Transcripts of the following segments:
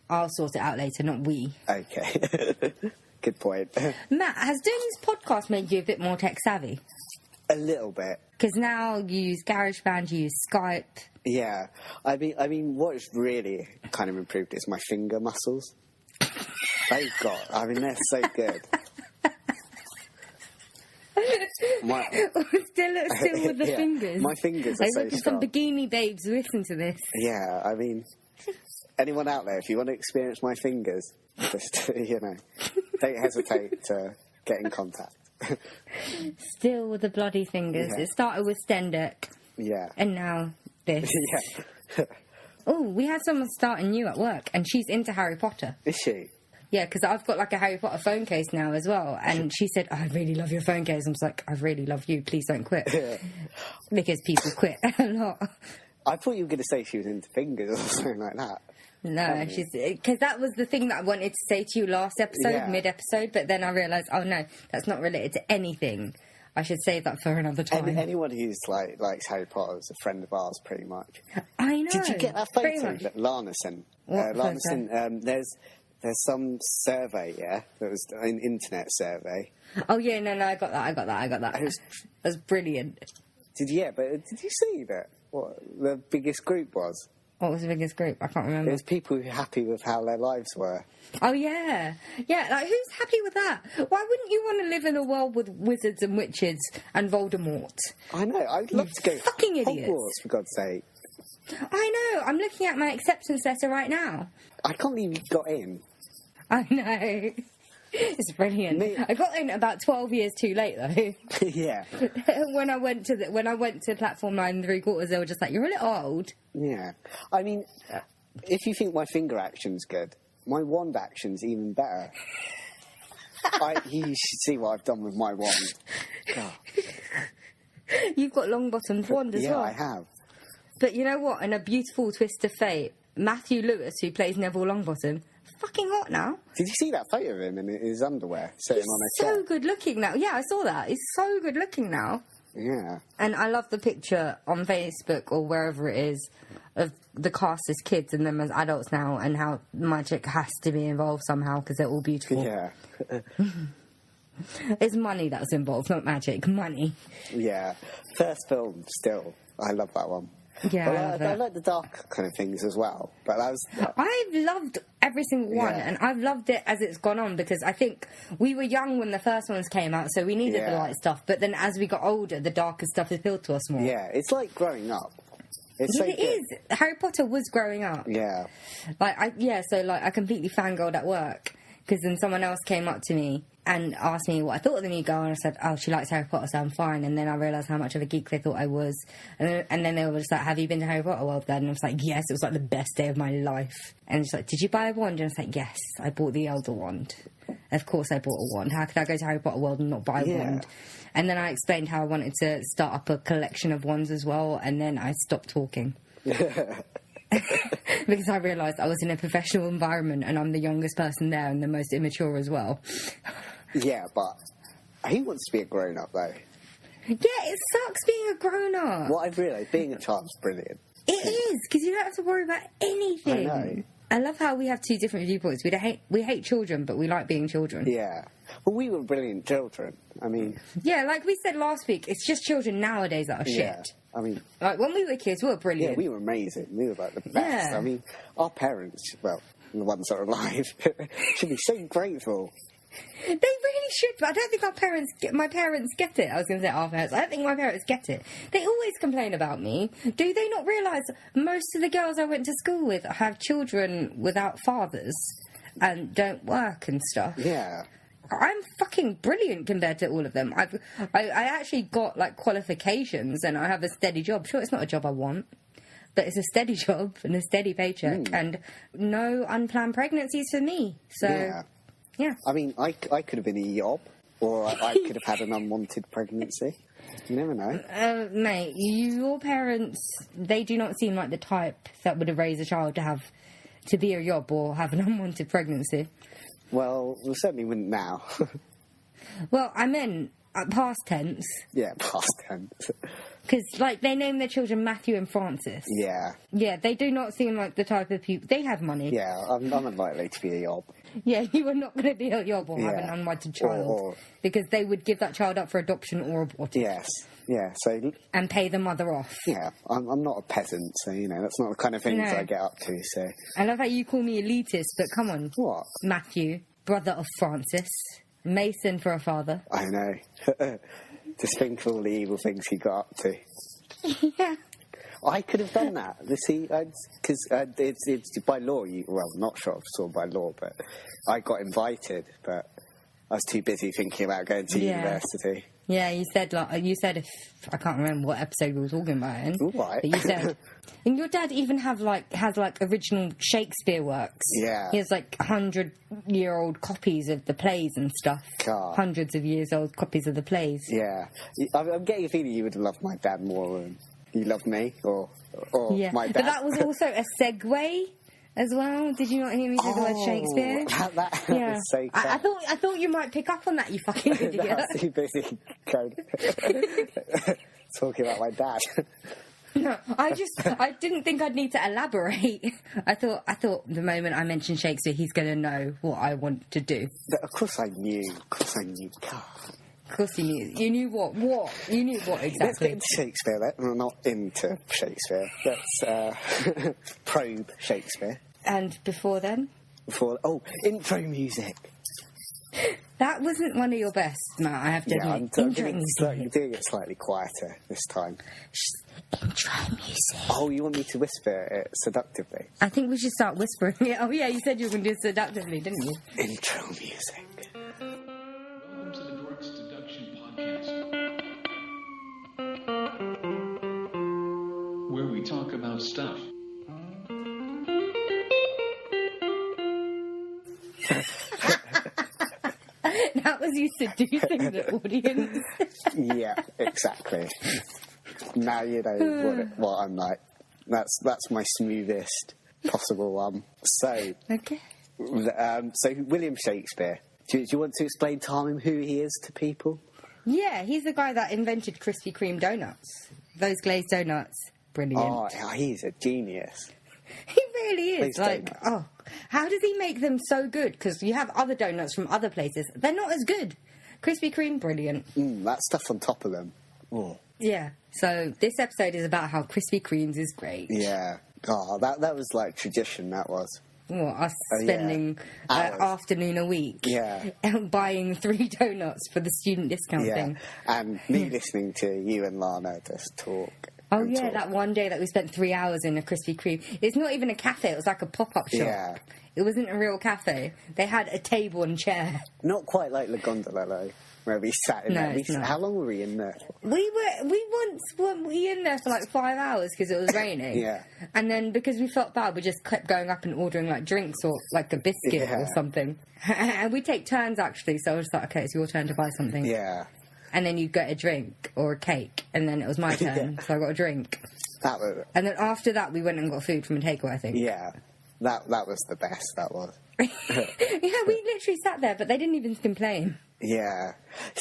I'll sort it out later, not we. Okay. Good point. Matt, has doing this podcast made you a bit more tech savvy? A little bit. Because now you use GarageBand, you use Skype. Yeah. I mean, what's really kind of improved is my finger muscles. They're so good. Still with the fingers. My fingers are so strong. Some bikini babes listen to this. Yeah, I mean, anyone out there, if you want to experience my fingers, just, don't hesitate to get in contact. Still with the bloody fingers. Yeah. It started with Stendek. Yeah. And now this. Yeah. Oh, we had someone starting new at work, and she's into Harry Potter. Is she? Yeah, because I've got like a Harry Potter phone case now as well. And she said, I really love your phone case. I'm just like, I really love you. Please don't quit. Because people quit a lot. I thought you were going to say she was into fingers or something like that. No, because that was the thing that I wanted to say to you last episode, mid-episode. But then I realised, oh no, that's not related to anything. I should save that for another time. Anyone who's likes Harry Potter is a friend of ours, pretty much. I know. Did you get that photo that Lana sent? What photo? There's some survey, that was an internet survey. Oh yeah, no, I got that. It was brilliant. Did you see that? What the biggest group was? What was the biggest group? I can't remember. It was people who were happy with how their lives were. Oh yeah, like who's happy with that? Why wouldn't you want to live in a world with wizards and witches and Voldemort? I know. I'd love to go fucking idiots. Hogwarts, for God's sake. I know. I'm looking at my acceptance letter right now. I can't believe you got in. I know. It's brilliant. I got in about 12 years too late, though. Yeah. When I went to platform 9 3/4, they were just like, "You're a little old." Yeah. I mean, if you think my finger action's good, my wand action's even better. You should see what I've done with my wand. God. You've got long-bottomed wand as well. Yeah, I have. But you know what? In a beautiful twist of fate, Matthew Lewis, who plays Neville Longbottom, fucking hot now. Did you see that photo of him in his underwear sitting on a chair? He's so good looking now. Yeah, I saw that. He's so good looking now. Yeah. And I love the picture on Facebook or wherever it is of the cast as kids and them as adults now, and how magic has to be involved somehow because they're all beautiful. Yeah. It's money that's involved, not magic. Money. Yeah. First film, still. I love that one. Yeah, I like the dark kind of things as well. But I've loved every single one, and I've loved it as it's gone on, because I think we were young when the first ones came out, so we needed the light stuff. But then as we got older, the darker stuff appealed to us more. Yeah, it's like growing up. It is. Harry Potter was growing up. Yeah. I completely fangirled at work, because then someone else came up to me and asked me what I thought of the new girl, and I said, oh, she likes Harry Potter, so I'm fine. And then I realised how much of a geek they thought I was. And then they were just like, have you been to Harry Potter World then? And I was like, yes, it was like the best day of my life. And she's like, did you buy a wand? And I was like, yes, I bought the Elder Wand. Of course I bought a wand. How could I go to Harry Potter World and not buy a wand? And then I explained how I wanted to start up a collection of wands as well, and then I stopped talking. Because I realised I was in a professional environment and I'm the youngest person there and the most immature as well. Yeah, but he wants to be a grown-up, though. Yeah, it sucks being a grown-up. What I've realised, being a child's brilliant. It is, because you don't have to worry about anything. I know. I love how we have two different viewpoints. We hate children, but we like being children. Yeah. Well, we were brilliant children. I mean... Yeah, like we said last week, it's just children nowadays that are shit. I mean... Like, when we were kids, we were brilliant. Yeah, we were amazing. We were, like, the best. Yeah. I mean, our parents, well, the ones that are alive, should be so grateful. They really should, but I don't think my parents get it. I was going to say our parents. I don't think my parents get it. They always complain about me. Do they not realise most of the girls I went to school with have children without fathers and don't work and stuff? Yeah. I'm fucking brilliant compared to all of them. I actually got, like, qualifications and I have a steady job. Sure, it's not a job I want, but it's a steady job and a steady paycheck and no unplanned pregnancies for me. So... Yeah. I mean, I could have been a yob, or I could have had an unwanted pregnancy. You never know. Mate, your parents, they do not seem like the type that would have raised a child to be a yob or have an unwanted pregnancy. Well, we certainly wouldn't now. Well, I meant past tense. Yeah, past tense. Because, like, they name their children Matthew and Francis. Yeah. Yeah, they do not seem like the type of people... They have money. Yeah, I'm unlikely to be a yob. Yeah, you are not going to be a yob or have an unwanted child. Because they would give that child up for adoption or abort it. Yes. Yeah, so... And pay the mother off. Yeah, I'm not a peasant, so, you know, that's not the kind of things I get up to, so... I love how you call me elitist, but come on. What? Matthew, brother of Francis. Mason for a father. I know. Just think of all the evil things he got up to. Yeah. I could have done that. Because it's by law. Well, not sure if it's all by law, but I got invited, but I was too busy thinking about going to university. Yeah, you said if I can't remember what episode we were talking about it in. Right. But you said, and your dad even has original Shakespeare works. Yeah. He has 100-year-old copies of the plays and stuff. God. Hundreds of years old copies of the plays. Yeah, I'm getting a feeling you would have loved my dad more than you loved me, or my dad. But that was also a segue. As well, did you not hear me say the word Shakespeare? That was so I thought you might pick up on that, you fucking idiot. I was too busy talking about my dad. No, I didn't think I'd need to elaborate. I thought the moment I mentioned Shakespeare, he's going to know what I want to do. Of course I knew. God. Of course you knew. You knew what? You knew what exactly? Let's get into Shakespeare, then. We're not into Shakespeare. Let's probe Shakespeare. And before then? Intro music. That wasn't one of your best, Matt, I have to admit. I'm doing it slightly quieter this time. Intro music. Oh, you want me to whisper it seductively? I think we should start whispering it. Oh, yeah, you said you were going to do it seductively, didn't you? Intro music. Welcome to the Dorks Deduction Podcast, where we talk about stuff. That was you seducing the audience. Yeah, exactly. Now you know what I'm like. That's my smoothest possible one. So, Okay. So William Shakespeare. Do you want to explain to him who he is to people? Yeah, he's the guy that invented Krispy Kreme donuts. Those glazed donuts. Brilliant. Oh, he's a genius. He really is. Glazed donuts. How does he make them so good? Because you have other donuts from other places. They're not as good. Krispy Kreme, brilliant. That stuff on top of them. Oh. Yeah. So this episode is about how Krispy Kreme's is great. Yeah. Oh, that was like tradition, that was. What, us spending an afternoon a week buying 3 donuts for the student discount thing. And me listening to you and Lana just talk. Oh, yeah, that one day that we spent 3 hours in a Krispy Kreme. It's not even a cafe, it was like a pop-up shop. Yeah. It wasn't a real cafe. They had a table and chair. Not quite like La Gondola, though, where we sat in there. How long were we in there for? We once weren't we in there for like 5 hours because it was raining. Yeah. And then because we felt bad, we just kept going up and ordering like drinks or like a biscuit or something. And we take turns actually, so I was like, okay, it's your turn to buy something. Yeah. And then you'd get a drink or a cake, and then it was my turn, so I got a drink. That was it. And then after that, we went and got food from a takeaway, I think. Yeah. That was the best, that was. Yeah, we literally sat there, but they didn't even complain. Yeah.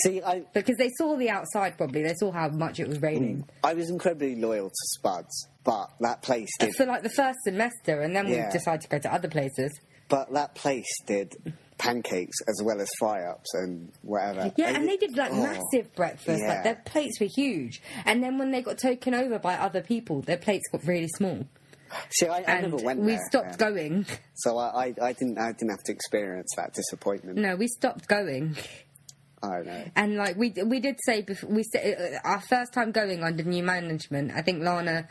See, because they saw the outside, probably. They saw how much it was raining. I was incredibly loyal to Spuds, but that place did... For, like, the first semester, and then we decided to go to other places. But that place did pancakes as well as fry-ups and whatever. Yeah, and they did, like, massive breakfast. Yeah. Like, their plates were huge. And then when they got taken over by other people, their plates got really small. See, I never went there. We stopped going. So I didn't have to experience that disappointment. No, we stopped going. I know. And like we did say before, our first time going under new management, I think Lana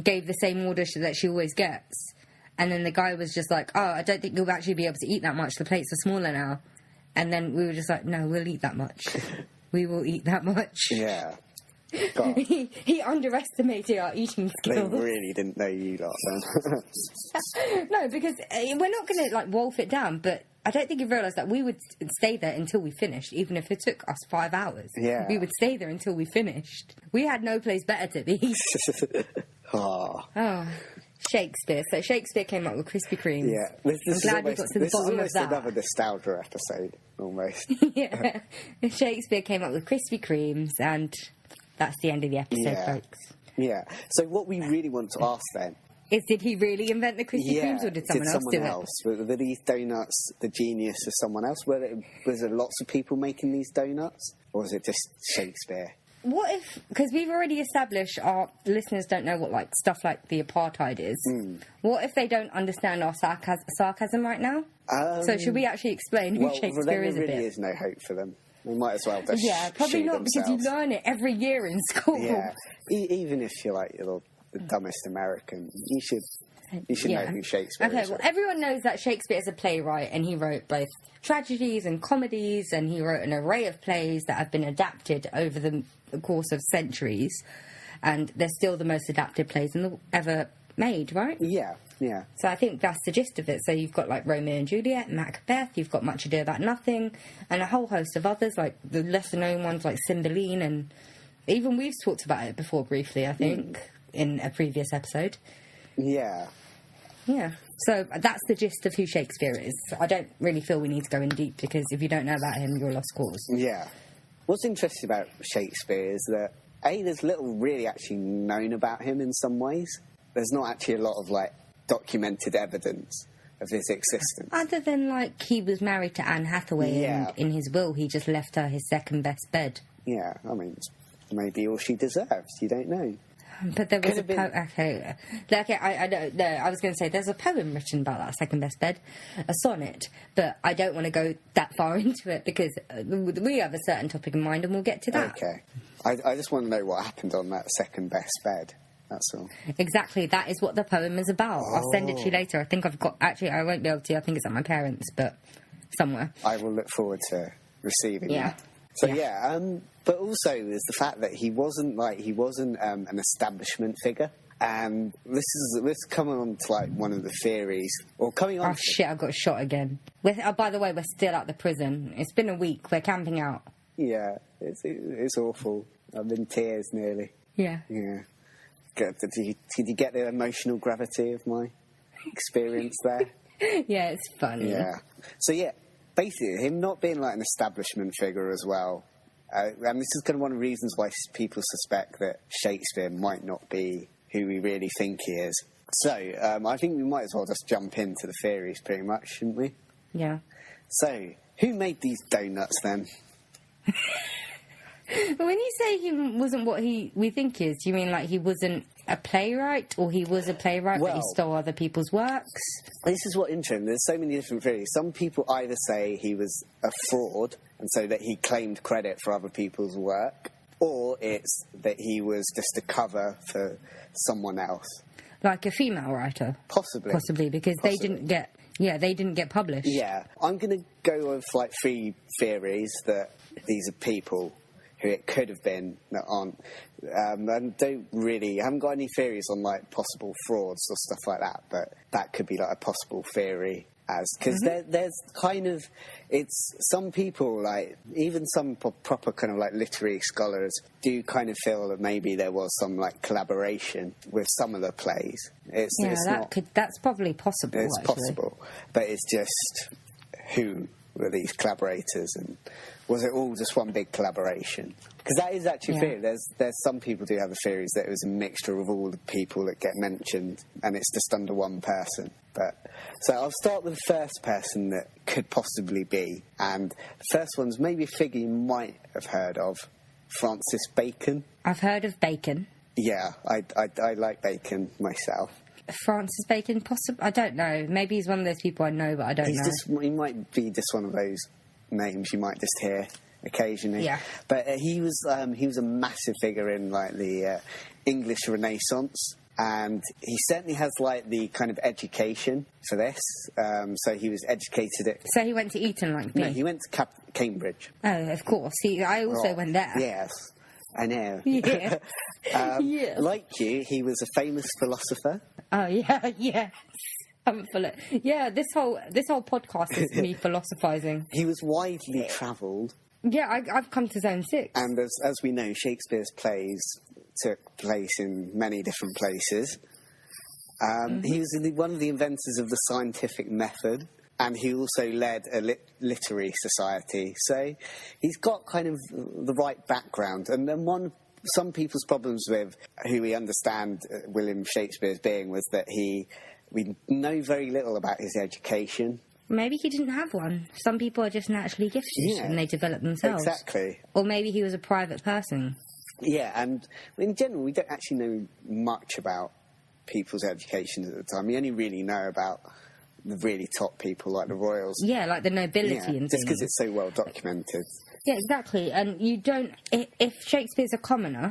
gave the same order that she always gets, and then the guy was just like, "Oh, I don't think you'll actually be able to eat that much. The plates are smaller now." And then we were just like, "No, we'll eat that much. We will eat that much." Yeah. God. He underestimated our eating skills. They really didn't know you lot then. No, because we're not going to like wolf it down, but I don't think you realised that we would stay there until we finished, even if it took us 5 hours. Yeah. We would stay there until we finished. We had no place better to be. Oh. Shakespeare. So Shakespeare came up with Krispy Kremes. Yeah. I'm glad we got to the bottom of that. Another nostalgia episode, almost. Yeah. Shakespeare came up with Krispy Kremes, and that's the end of the episode, folks. Yeah. So what we really want to ask then is, did he really invent the Krispy Kremes, or did someone else do it? Were these donuts the genius of someone else? Was there lots of people making these donuts, or was it just Shakespeare? What if, because we've already established our listeners don't know what like stuff like the apartheid is. What if they don't understand our sarcasm right now? So should we actually explain who Shakespeare is a bit? There really is no hope for them. They might as well just probably not, themselves. because you learn it every year in school. Yeah, even if you're like the dumbest American, you should know who Shakespeare is. Okay, well, everyone knows that Shakespeare is a playwright, and he wrote both tragedies and comedies, and he wrote an array of plays that have been adapted over the course of centuries, and they're still the most adapted plays ever made, right? Yeah. So I think that's the gist of it. So you've got like Romeo and Juliet, Macbeth, you've got Much Ado About Nothing, and a whole host of others, like the lesser known ones like Cymbeline, and even we've talked about it before briefly, I think, in a previous episode. Yeah. So that's the gist of who Shakespeare is. I don't really feel we need to go in deep, because if you don't know about him, you're a lost cause. Yeah. What's interesting about Shakespeare is that, there's little really actually known about him in some ways. There's not actually a lot of, like, documented evidence of his existence. Other than, like, he was married to Anne Hathaway, and in his will he just left her his second best bed. Yeah, I mean, maybe all she deserves, you don't know. But there was okay, I don't know. I was going to say there's a poem written about that second best bed, a sonnet, but I don't want to go that far into it, because we have a certain topic in mind, and we'll get to that. Okay. I just want to know what happened on that second best bed. That's all. Exactly, that is what the poem is about. I'll send it to you later. I think I've got... Actually, I won't be able to. I think it's at my parents', but somewhere. I will look forward to receiving that. So, but also there's the fact that he wasn't an establishment figure. And this is coming on to, like, one of the theories, or coming on... Oh, shit, I got shot again. By the way, we're still at the prison. It's been a week. We're camping out. Yeah, it's awful. I'm in tears nearly. Yeah. Did you get the emotional gravity of my experience there? Yeah, it's funny. Yeah. So, basically, him not being, like, an establishment figure as well. And this is kind of one of the reasons why people suspect that Shakespeare might not be who we really think he is. So, I think we might as well just jump into the theories pretty much, shouldn't we? Yeah. So, who made these donuts then? When you say he wasn't what we think he is, do you mean like he wasn't a playwright, or he was a playwright but he stole other people's works? This is what's interesting. There's so many different theories. Some people either say he was a fraud, and so that he claimed credit for other people's work, or it's that he was just a cover for someone else. Like a female writer? Possibly, because they didn't get published. Yeah, I'm going to go with, like, 3 theories that these are people who it could have been that aren't. And I haven't got any theories on, like, possible frauds or stuff like that, but that could be, like, a possible theory. Because there's kind of, it's some people, like, even some proper kind of, like, literary scholars do kind of feel that maybe there was some, like, collaboration with some of the plays. That's probably possible. It's possible, but it's just who were these collaborators, and was it all just one big collaboration? Because that is actually theory. There's some people do have the theories that it was a mixture of all the people that get mentioned, and it's just under one person. So I'll start with the first person that could possibly be, and the first one's maybe a figure you might have heard of, Francis Bacon. I've heard of Bacon. Yeah, I like Bacon myself. Francis Bacon, possibly. I don't know. Maybe he's one of those people I know, but I don't know. He might be just one of those names you might just hear occasionally. Yeah. But he was a massive figure in, like, the English Renaissance, and he certainly has, like, the kind of education for this. So he was educated at... So he went to Eton like me? No, he went to Cambridge. Oh, of course. I also went there. Yes. I know. Yeah. Yeah. Like you, he was a famous philosopher. Oh, yeah. I'm full of... Yeah, this whole podcast is me philosophising. He was widely travelled. Yeah, I've come to Zone 6. And as we know, Shakespeare's plays took place in many different places. He was one of the inventors of the scientific method, and he also led a literary society. So he's got kind of the right background. And then some people's problems with who we understand William Shakespeare as being was that we know very little about his education. Maybe he didn't have one. Some people are just naturally gifted and they develop themselves. Exactly. Or maybe he was a private person. Yeah, and in general, we don't actually know much about people's education at the time. We only really know about the really top people like the royals. Yeah, like the nobility and things. Just because it's so well documented. Yeah, exactly. And you don't... If Shakespeare's a commoner...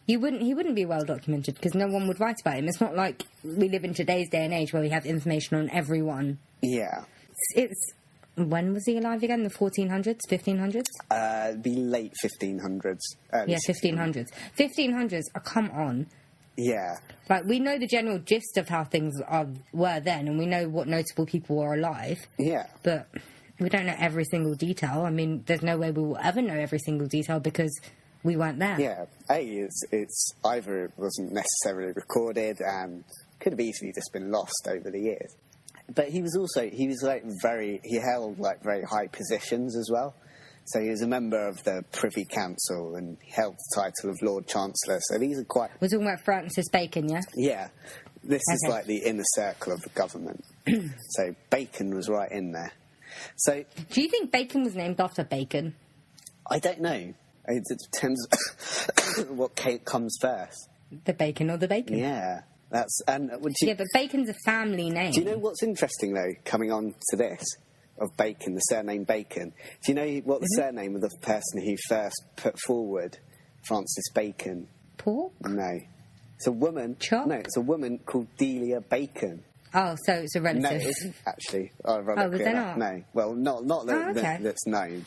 He wouldn't be well documented because no one would write about him. It's not like we live in today's day and age where we have information on everyone. Yeah. It's when was he alive again? The 1400s, 1500s? The late 1500s. Yeah, 1500s. 1500s. Come on. Yeah. Like, we know the general gist of how things were then, and we know what notable people were alive. Yeah. But we don't know every single detail. I mean, there's no way we will ever know every single detail because we weren't there. Yeah. It's either it wasn't necessarily recorded and could have easily just been lost over the years. But he held like very high positions as well. So he was a member of the Privy Council and he held the title of Lord Chancellor. So these are quite... We're talking about Francis Bacon, yeah? Yeah. This is like the inner circle of the government. So Bacon was right in there. So... Do you think Bacon was named after Bacon? I don't know. It depends what comes first. The bacon or the bacon? Yeah. But Bacon's a family name. Do you know what's interesting, though, coming on to this, of Bacon, the surname Bacon? Do you know what the surname of the person who first put forward Francis Bacon? Pork? No. It's a woman. Chop? No, it's a woman called Delia Bacon. Oh, so it's a relative. No, it isn't, actually. Was there not? No. Well, not that's known.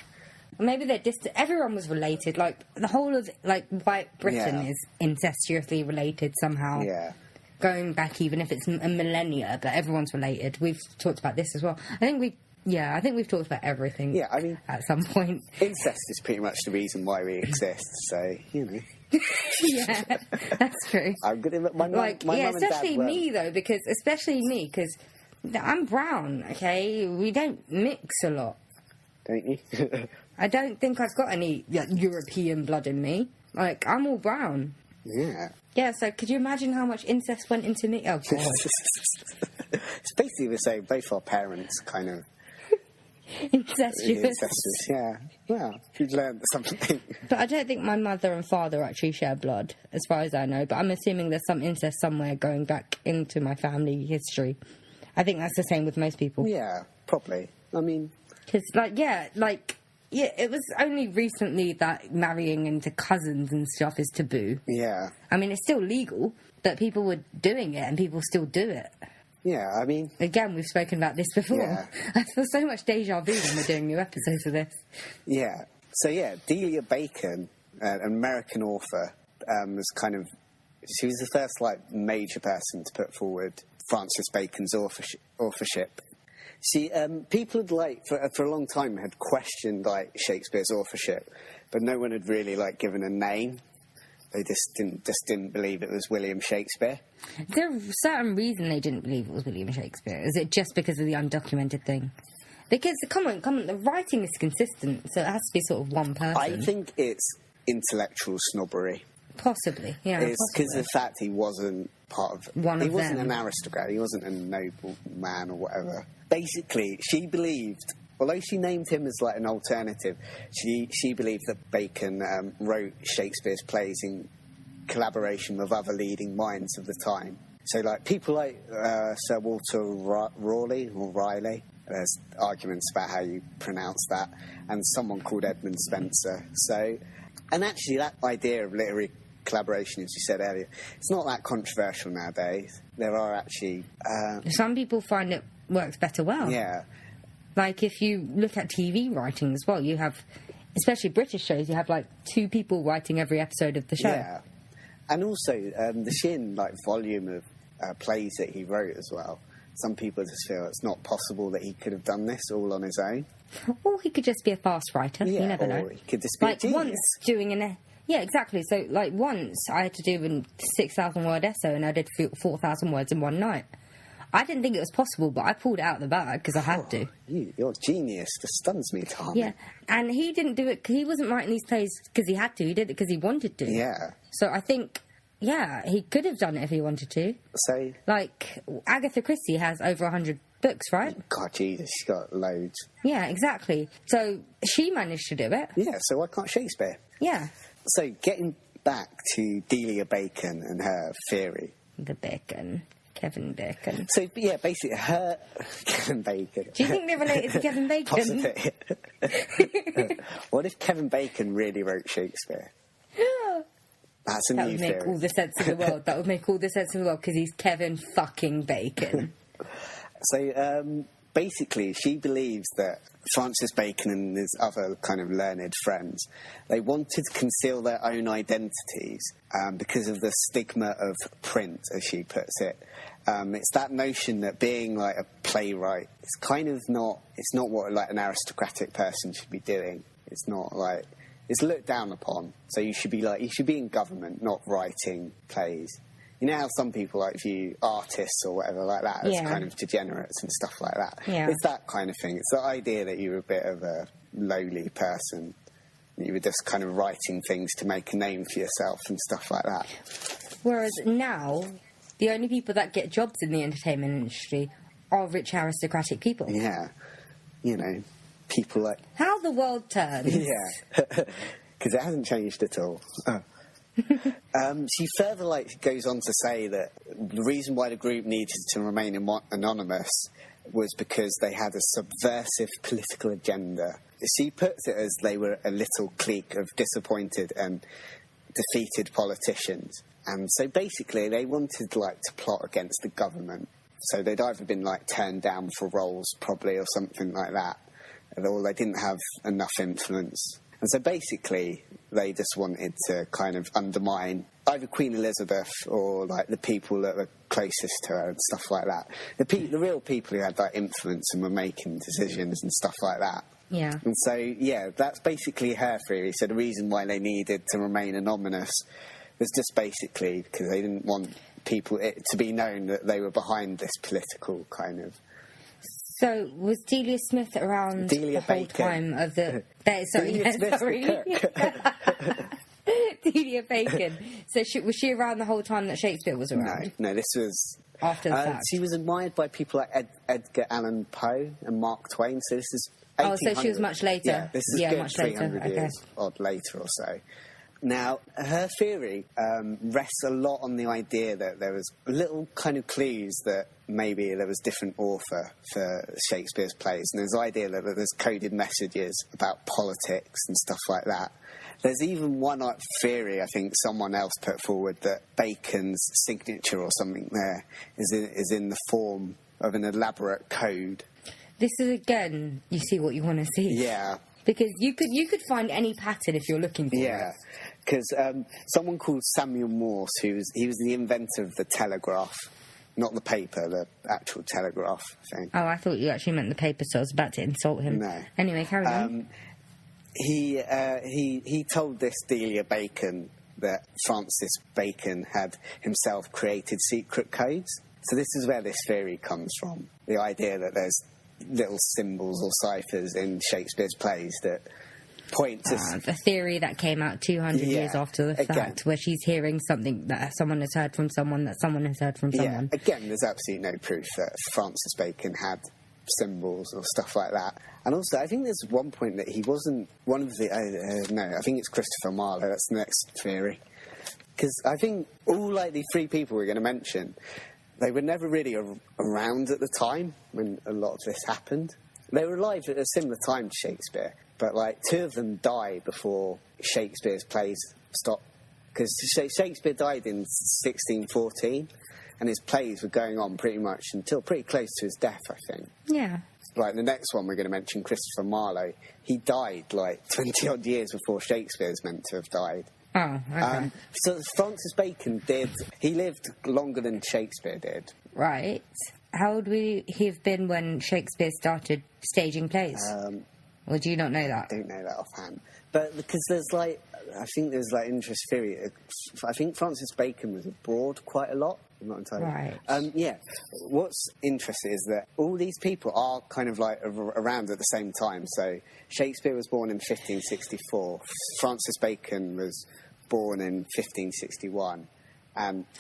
Maybe they're distant. Everyone was related. Like, the whole of, like, white Britain is incestuously related somehow. Yeah. Going back, even if it's a millennia, but everyone's related. We've talked about this as well. I think we've talked about everything. Yeah, I mean, at some point, incest is pretty much the reason why we exist. So you know. Yeah, that's true. I'm good at my mum especially and dad me though, because I'm brown. Okay, we don't mix a lot. Don't you? I don't think I've got any European blood in me. Like, I'm all brown. Yeah. Yeah, so could you imagine how much incest went into me? Oh, God. It's basically the same. Both our parents kind of... Incestuous. Yeah. Well, you've learned something. But I don't think my mother and father actually share blood, as far as I know. But I'm assuming there's some incest somewhere going back into my family history. I think that's the same with most people. Yeah, probably. I mean... Because, it was only recently that marrying into cousins and stuff is taboo. Yeah. I mean, it's still legal, but people were doing it and people still do it. Yeah, I mean... Again, we've spoken about this before. Yeah. I feel so much deja vu when we're doing new episodes of this. Yeah. So, yeah, Delia Bacon, an American author, was kind of... She was the first, major person to put forward Francis Bacon's authorship. See, people had, for a long time, had questioned, Shakespeare's authorship, but no one had really, given a name. They just didn't believe it was William Shakespeare. Is there a certain reason they didn't believe it was William Shakespeare? Is it just because of the undocumented thing? Because, come on, the writing is consistent, so it has to be sort of one person. I think it's intellectual snobbery. Possibly, yeah. It's because of the fact he wasn't part of... He wasn't an aristocrat, he wasn't a noble man or whatever. Basically, she believed... Although she named him as, an alternative, she believed that Bacon wrote Shakespeare's plays in collaboration with other leading minds of the time. So, people like Sir Walter Raleigh, or Riley, there's arguments about how you pronounce that, and someone called Edmund Spenser. So, and actually that idea of literary collaboration, as you said earlier, it's not that controversial nowadays. There are actually... Some people find it works better well. Yeah. If you look at TV writing as well, you have, especially British shows, you have, two people writing every episode of the show. Yeah. And also, the sheer, volume of plays that he wrote as well. Some people just feel it's not possible that he could have done this all on his own. Or he could just be a fast writer. Yeah, you never know. He could just be a genius. Once doing Yeah, exactly. So, like, once I had to do a 6,000 word essay and I did 4,000 words in one night. I didn't think it was possible, but I pulled it out of the bag because I had to. You're a genius. This stuns me, Tom. Yeah, and he didn't do it, he wasn't writing these plays because he had to, he did it because he wanted to. Yeah. So I think, yeah, he could have done it if he wanted to. So... Like, Agatha Christie has over 100 books, right? God, Jesus, she's got loads. Yeah, exactly. So she managed to do it. Yeah, so why can't Shakespeare? Yeah. So getting back to Delia Bacon and her theory. The Bacon. Kevin Bacon. So, yeah, basically, her... Kevin Bacon. Do you think they're related to Kevin Bacon? Possibly. What if Kevin Bacon really wrote Shakespeare? That's a That new would make theory. all the sense in the world. That would make all the sense in the world because he's Kevin fucking Bacon. So, basically, she believes that Francis Bacon and his other kind of learned friends, they wanted to conceal their own identities because of the stigma of print, as she puts it. It's that notion that being, like, a playwright is kind of not... It's not what, like, an aristocratic person should be doing. It's not, like... It's looked down upon. So you should be in government, not writing plays. You know how some people like view artists or whatever like that as kind of degenerates and stuff like that? Yeah. It's that kind of thing. It's the idea that you're a bit of a lowly person. You were just kind of writing things to make a name for yourself and stuff like that. Whereas now, the only people that get jobs in the entertainment industry are rich aristocratic people. Yeah. You know, people like... How the world turns. Yeah. Because it hasn't changed at all. She further goes on to say that the reason why the group needed to remain anonymous was because they had a subversive political agenda. She puts it as they were a little clique of disappointed and defeated politicians. And so basically they wanted to plot against the government. So they'd either been turned down for roles probably or something like that, or they didn't have enough influence. And so basically, they just wanted to kind of undermine either Queen Elizabeth or the people that were closest to her and stuff like that. The real people who had influence and were making decisions and stuff like that. Yeah. And so, yeah, that's basically her theory. So the reason why they needed to remain anonymous was just basically because they didn't want people to be known that they were behind this political kind of... So, was Delia Smith around the whole time of the... Delia Bacon. So, was she around the whole time that Shakespeare was around? No, this was... After the fact. She was admired by people like Edgar Allan Poe and Mark Twain, so this is 1800. Oh, so she was much later. Yeah, this is good much 300 later. years odd later or so. Now, her theory rests a lot on the idea that there was little kind of clues that maybe there was different author for Shakespeare's plays, and there's the idea that there's coded messages about politics and stuff like that. There's even one theory, I think someone else put forward, that Bacon's signature or something there is in the form of an elaborate code. This is, again, you see what you want to see. Yeah. Because you could find any pattern if you're looking for it. Yeah, because someone called Samuel Morse, he was the inventor of the telegraph, not the paper, the actual telegraph thing. Oh, I thought you actually meant the paper, so I was about to insult him. No. Anyway, carry on. He told this Delia Bacon that Francis Bacon had himself created secret codes. So this is where this theory comes from, the idea that there's little symbols or ciphers in Shakespeare's plays that point to... the theory that came out 200 years after the fact, where she's hearing something that someone has heard from someone that someone has heard from someone. Yeah, again, there's absolutely no proof that Francis Bacon had symbols or stuff like that. And also, I think there's one point that he wasn't one of the... I think it's Christopher Marlowe, that's the next theory. Because I think all the three people we're going to mention... They were never really around at the time when a lot of this happened. They were alive at a similar time to Shakespeare, but two of them died before Shakespeare's plays stopped. Because Shakespeare died in 1614, and his plays were going on pretty much until pretty close to his death, I think. Yeah. The next one we're going to mention, Christopher Marlowe, he died 20-odd years before Shakespeare's meant to have died. Oh, okay. So Francis Bacon he lived longer than Shakespeare did. Right. How old would he have been when Shakespeare started staging plays? Or do you not know that? I don't know that offhand. But because there's like, I think there's like interest theory. I think Francis Bacon was abroad quite a lot. I'm not entirely Right. Yeah. What's interesting is that all these people are kind of like around at the same time. So Shakespeare was born in 1564. Francis Bacon was born in 1561.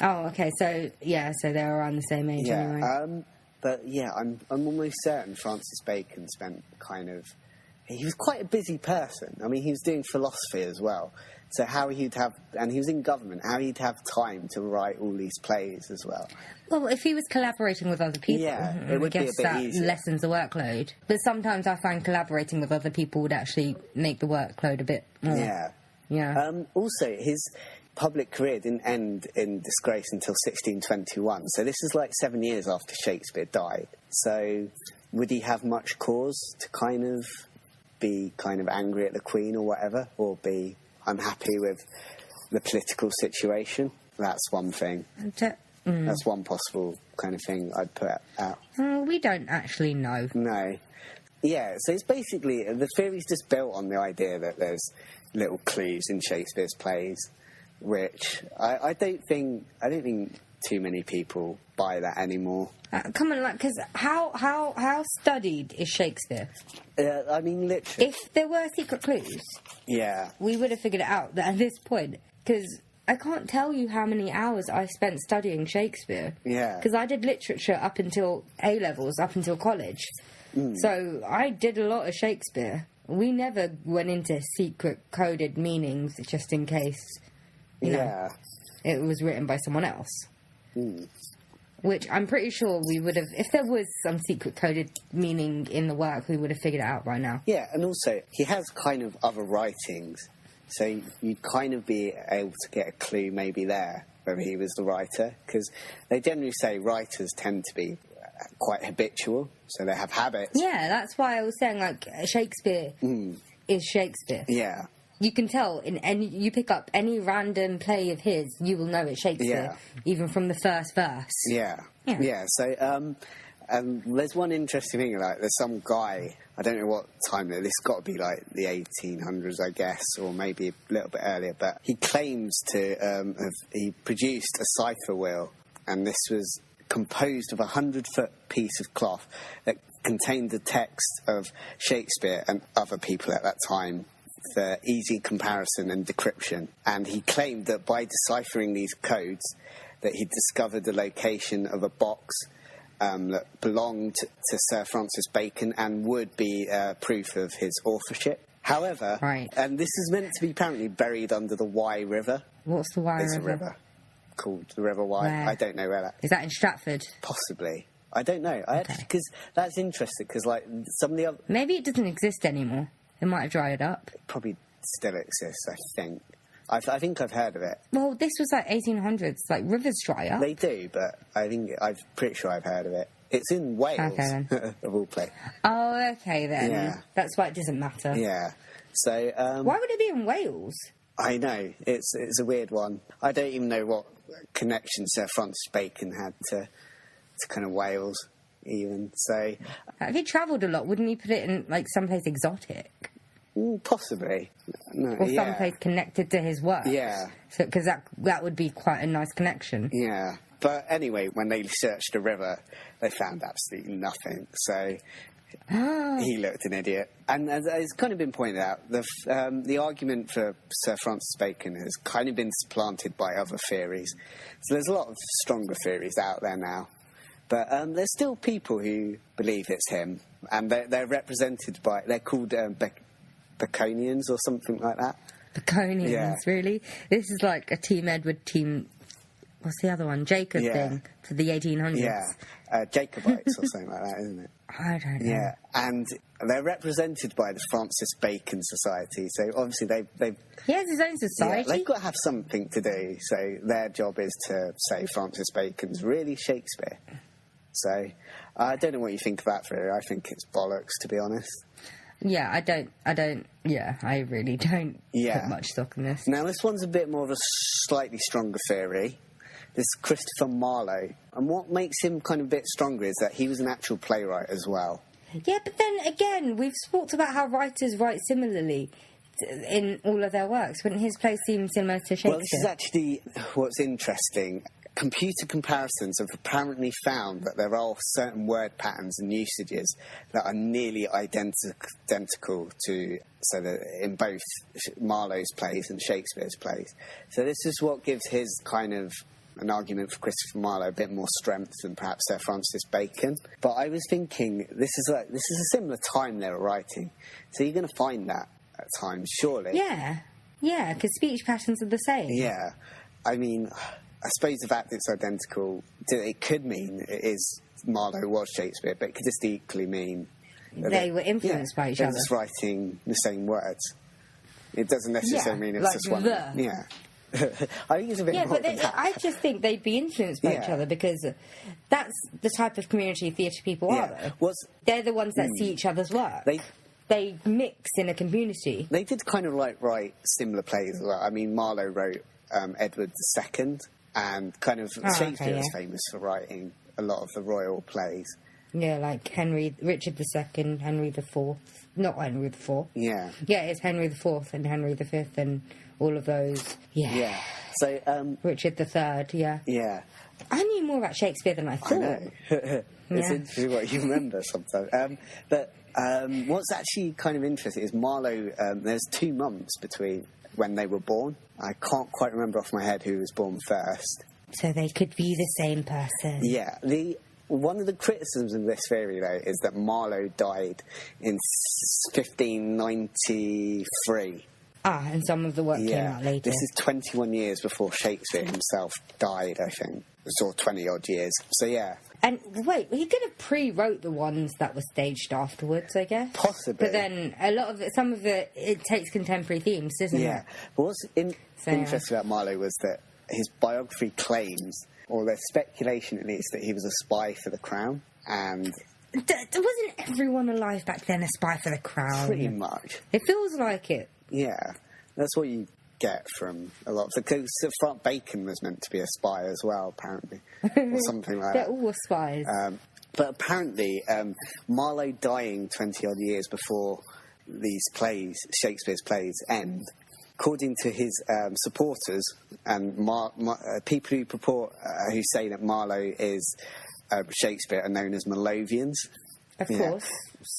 Oh, okay. So they're around the same age anyway. But yeah, I'm almost certain Francis Bacon spent kind of... He was quite a busy person. I mean, he was doing philosophy as well. So how he'd have... And he was in government. How he'd have time to write all these plays as well. Well, if he was collaborating with other people, it would I be guess a bit that easier. lessens the workload. But sometimes I find collaborating with other people would actually make the workload a bit more. Yeah. Yeah. Also, his public career didn't end in disgrace until 1621. So this is like 7 years after Shakespeare died. So would he have much cause to kind of be kind of angry at the Queen or whatever, or be unhappy with the political situation? That's one thing. That's one possible kind of thing I'd put out. We don't actually know. No. Yeah, so it's basically, the theory's just built on the idea that there's little clues in Shakespeare's plays, which I don't think too many people buy that anymore. Come on, like, because how studied is Shakespeare? I mean, literally. If there were secret clues, Yeah. we would have figured it out at this point. Because I can't tell you how many hours I spent studying Shakespeare. Yeah. Because I did literature up until A-levels, up until college. So I did a lot of Shakespeare. We never went into secret coded meanings just in case, you know, it was written by someone else. Which I'm pretty sure we would have, if there was some secret coded meaning in the work, we would have figured it out right now. Yeah, and also, he has kind of other writings, so you'd kind of be able to get a clue maybe there, whether he was the writer, because they generally say writers tend to be quite habitual, so they have habits. Yeah, that's why I was saying, like, Shakespeare is Shakespeare. Yeah. You can tell you pick up any random play of his, you will know it's Shakespeare, even from the first verse. Yeah. So, there's one interesting thing, like, there's some guy, I don't know what time, this has got to be like the 1800s, I guess, or maybe a little bit earlier, but he claims to he produced a cipher wheel, and this was composed of a 100-foot piece of cloth that contained the text of Shakespeare and other people at that time for easy comparison and decryption. And he claimed that by deciphering these codes that he discovered the location of a box that belonged to Sir Francis Bacon and would be proof of his authorship. However, and this is meant to be apparently buried under the Wye River. What's the Wye River? There's a river called the River Wye. Where? I don't know where that is. Is that in Stratford? Possibly. I don't know. Because that's interesting, because like some of the other... Maybe it doesn't exist anymore. It might have dried up. It probably still exists, I think. I think I've heard of it. Well, this was like 1800s. Like, rivers dry up. They do, but I'm pretty sure I've heard of it. It's in Wales, of all places. Oh, okay then. Yeah. That's why it doesn't matter. Yeah. So... why would it be in Wales? I know. It's a weird one. I don't even know what connection Sir Francis Bacon had to kind of Wales, even. So... If he travelled a lot, wouldn't he put it in, like, someplace exotic? Possibly. No, or someplace connected to his work. Yeah. So, because that would be quite a nice connection. Yeah. But anyway, when they searched the river, they found absolutely nothing. So he looked an idiot. And as it's kind of been pointed out, the argument for Sir Francis Bacon has kind of been supplanted by other theories. So there's a lot of stronger theories out there now. But there's still people who believe it's him. And they're represented by... They're called Baconians or something like that. Baconians, really? This is like a Team Edward, Team... What's the other one? Jacob thing for the 1800s. Yeah, Jacobites or something like that, isn't it? I don't know. Yeah, and they're represented by the Francis Bacon Society. So obviously they've he has his own society. Yeah, they've got to have something to do. So their job is to say Francis Bacon's really Shakespeare. So I don't know what you think of that theory. I think it's bollocks, to be honest. Yeah, I really don't put much stock in this. Now, this one's a bit more of a slightly stronger theory. This is Christopher Marlowe. And what makes him kind of a bit stronger is that he was an actual playwright as well. Yeah, but then again, we've talked about how writers write similarly in all of their works. Wouldn't his plays seem similar to Shakespeare? Well, this is actually what's interesting. Computer comparisons have apparently found that there are certain word patterns and usages that are nearly identical to, so that in both Marlowe's plays and Shakespeare's plays. So this is what gives his kind of an argument for Christopher Marlowe a bit more strength than perhaps Sir Francis Bacon. But I was thinking, this is a similar time they were writing, so you're going to find that at times, surely. Yeah, because speech patterns are the same. Yeah, I mean, I suppose the fact it's identical, it could mean it is Marlowe was Shakespeare, but it could just equally mean they were influenced by each other. They're just writing the same words. It doesn't necessarily mean it's like just one. the. Yeah. I think it's a bit more than that. I just think they'd be influenced by each other, because that's the type of community theatre people are, though. They're the ones that see each other's work. They mix in a community. They did kind of write similar plays as well. I mean, Marlowe wrote Edward II, and kind of Shakespeare is famous for writing a lot of the royal plays. Yeah, like Richard II, Henry IV. Not Henry IV. Yeah. Yeah, it's Henry IV and Henry V and all of those. Yeah. Yeah. So, Richard III, yeah. Yeah. I knew more about Shakespeare than I thought. I know. It's interesting what you remember sometimes. But what's actually kind of interesting is Marlowe, there's 2 months between when they were born. I can't quite remember off my head who was born first. So they could be the same person. Yeah. One of the criticisms of this theory, though, is that Marlowe died in 1593. And some of the work came out later. This is 21 years before Shakespeare himself died, I think. Or 20-odd years. So, yeah. And, wait, he could have pre-wrote the ones that were staged afterwards, I guess? Possibly. But then, some of it takes contemporary themes, doesn't it? Yeah. But what's interesting about Marlowe was that his biography claims, or there's speculation at least, that he was a spy for the crown, and... Wasn't everyone alive back then a spy for the crown? Pretty much. It feels like it. Yeah. That's what you get from a lot of... Because Frank Bacon was meant to be a spy as well, apparently. Or something like that. They're all spies. But apparently, Marlowe dying 20-odd years before these plays, Shakespeare's plays, end... According to his supporters and people who say that Marlowe is Shakespeare are known as Marlovians. Of course.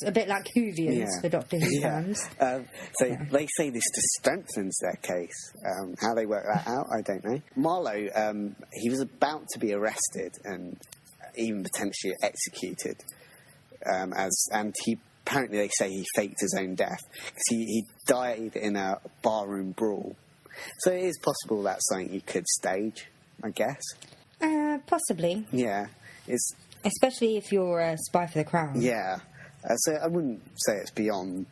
A bit like Whovians for Doctor Who fans. They say this just strengthens their case. How they work that out, I don't know. Marlowe, he was about to be arrested and even potentially executed. Apparently they say he faked his own death because he died in a barroom brawl. So it is possible that's something you could stage, I guess. Possibly. Yeah. Especially if you're a spy for the crown. Yeah. So I wouldn't say it's beyond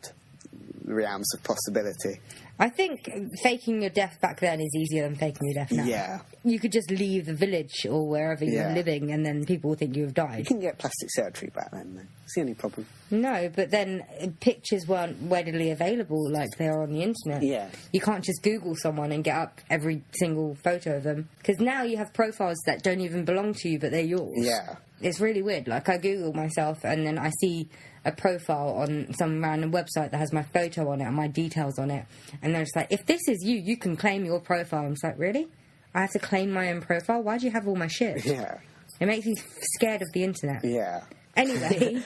the realms of possibility. I think faking your death back then is easier than faking your death now. Yeah. You could just leave the village or wherever you're living and then people will think you have died. You can get plastic surgery back then, though. It's the only problem. No, but then pictures weren't readily available like they are on the internet. Yeah. You can't just Google someone and get up every single photo of them. Because now you have profiles that don't even belong to you, but they're yours. Yeah. It's really weird. Like, I Google myself and then I see a profile on some random website that has my photo on it and my details on it. And they're just like, if this is you, you can claim your profile. I'm just like, really? I have to claim my own profile? Why do you have all my shit? Yeah. It makes me scared of the internet. Yeah. Anyway.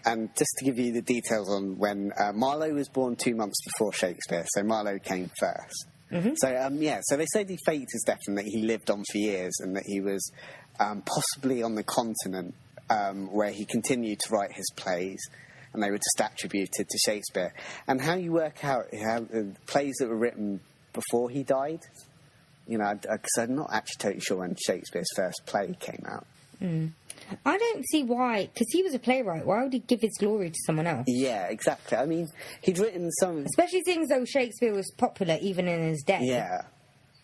And just to give you the details on when Marlowe was born 2 months before Shakespeare, so Marlowe came first. Mm-hmm. So they say he faked his death and that he lived on for years and that he was possibly on the continent where he continued to write his plays, and they were just attributed to Shakespeare. And how you work out how plays that were written before he died, you know, because I'm not actually totally sure when Shakespeare's first play came out. Mm. I don't see why, because he was a playwright. Why would he give his glory to someone else? Yeah, exactly. I mean, he'd written some... Especially things though Shakespeare was popular even in his death. Yeah.